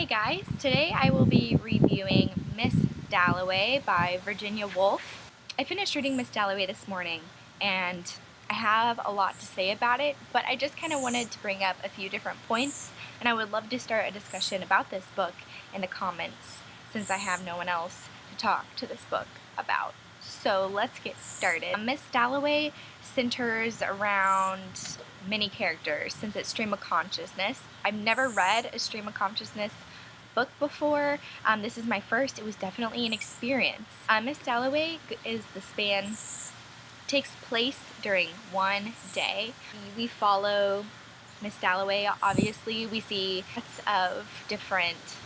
Hey guys, today I will be reviewing Miss Dalloway by Virginia Woolf. I finished reading Miss Dalloway this morning and I have a lot to say about it, but I just kind of wanted to bring up a few different points, and I would love to start a discussion about this book in the comments since I have no one else to talk to this book about. So let's get started. Miss Dalloway centers around many characters since it's stream of consciousness. I've never read a stream of consciousness book before. This is my first. It was definitely an experience. Miss Dalloway takes place during one day. We follow Miss Dalloway. Obviously, we see lots of different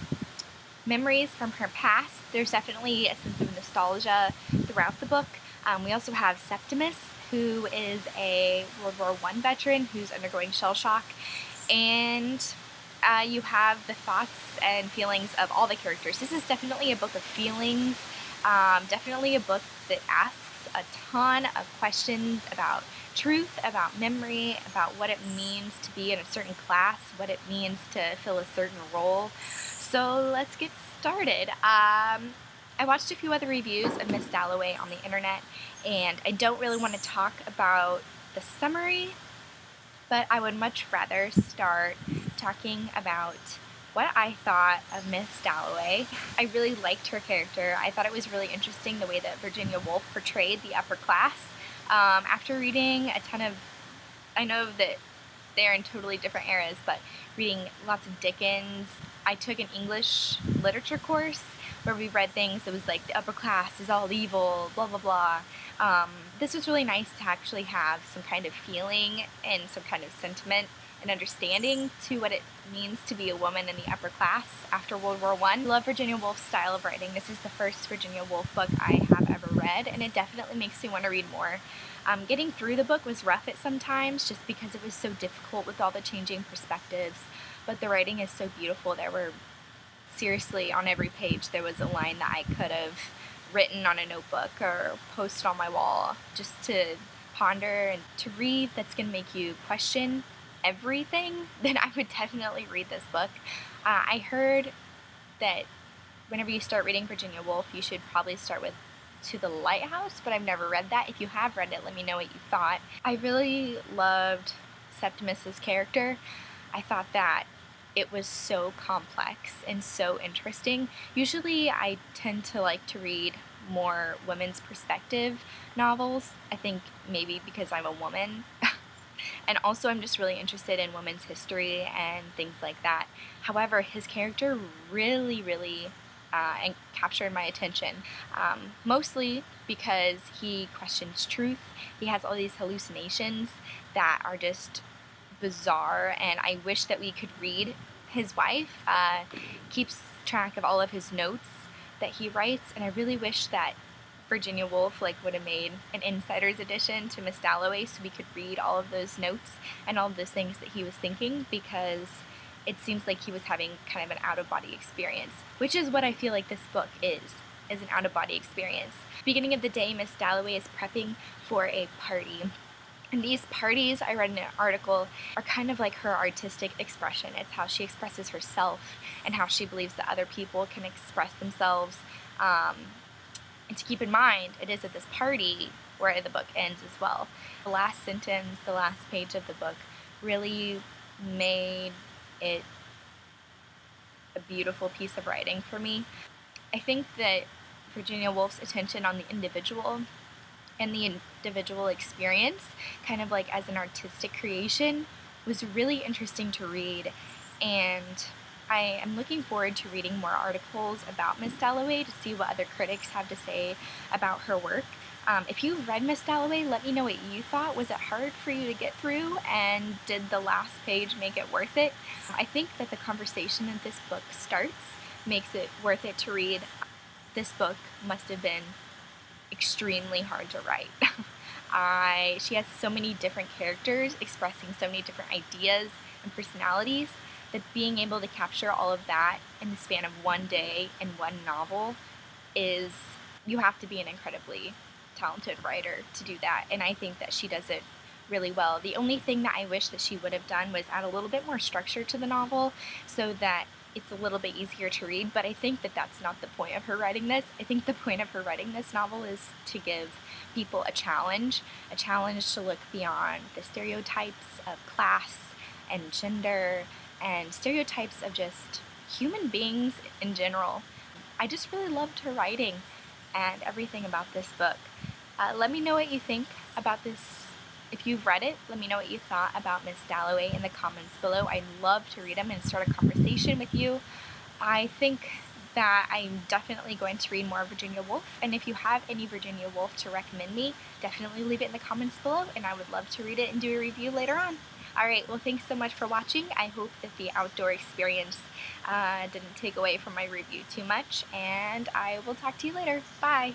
memories from her past. There's definitely a sense of nostalgia throughout the book. We also have Septimus, who is a World War I veteran who's undergoing shell shock, and you have the thoughts and feelings of all the characters. This is definitely a book of feelings, definitely a book that asks a ton of questions about truth, about memory, about what it means to be in a certain class, what it means to fill a certain role. So let's get started. I watched a few other reviews of Miss Dalloway on the internet, and I don't really want to talk about the summary, but I would much rather start talking about what I thought of Miss Dalloway. I really liked her character. I thought it was really interesting the way that Virginia Woolf portrayed the upper class. After reading a ton of, I know that they're in totally different eras, but reading lots of Dickens. I took an English literature course where we read things that was like the upper class is all evil, blah blah blah. This was really nice to actually have some kind of feeling and some kind of sentiment and understanding to what it means to be a woman in the upper class after World War I. I love Virginia Woolf's style of writing. This is the first Virginia Woolf book I have ever read, and it definitely makes me want to read more. Getting through the book was rough at some times just because it was so difficult with all the changing perspectives, but the writing is so beautiful. There were, seriously, on every page there was a line that I could have written on a notebook or posted on my wall just to ponder and to read. That's going to make you question everything. Then I would definitely read this book. I heard that whenever you start reading Virginia Woolf, you should probably start with To the Lighthouse, but I've never read that. If you have read it, let me know what you thought. I really loved Septimus's character. I thought that it was so complex and so interesting. Usually I tend to like to read more women's perspective novels. I think maybe because I'm a woman. And also I'm just really interested in women's history and things like that. However, his character really captured my attention, mostly because he questions truth. He has all these hallucinations that are just bizarre, and I wish that we could read. His wife keeps track of all of his notes that he writes, and I really wish that Virginia Woolf would have made an insider's edition to Miss Dalloway so we could read all of those notes and all of those things that he was thinking, because it seems like he was having kind of an out-of-body experience, which is what I feel like this book is an out-of-body experience. Beginning of the day, Miss Dalloway is prepping for a party. And these parties, I read in an article, are kind of like her artistic expression. It's how she expresses herself and how she believes that other people can express themselves. And to keep in mind, it is at this party where the book ends as well. The last sentence, the last page of the book, really made it a beautiful piece of writing for me. I think that Virginia Woolf's attention on the individual and the individual experience, kind of like as an artistic creation, was really interesting to read, and I am looking forward to reading more articles about Miss Dalloway to see what other critics have to say about her work. If you've read Miss Dalloway, let me know what you thought. Was it hard for you to get through, and did the last page make it worth it? I think that the conversation that this book starts makes it worth it to read. This book must have been extremely hard to write. She has so many different characters expressing so many different ideas and personalities that being able to capture all of that in the span of one day in one novel is, you have to be an incredibly talented writer to do that, and I think that she does it really well. The only thing that I wish that she would have done was add a little bit more structure to the novel so that it's a little bit easier to read, but I think that that's not the point of her writing this. I think the point of her writing this novel is to give people a challenge to look beyond the stereotypes of class and gender and stereotypes of just human beings in general. I just really loved her writing and everything about this book. Let me know what you think about this. If you've read it, let me know what you thought about Miss Dalloway in the comments below. I'd love to read them and start a conversation with you. I think that I'm definitely going to read more Virginia Woolf, and if you have any Virginia Woolf to recommend me, definitely leave it in the comments below, and I would love to read it and do a review later on. Alright, well, thanks so much for watching. I hope that the outdoor experience didn't take away from my review too much, and I will talk to you later. Bye!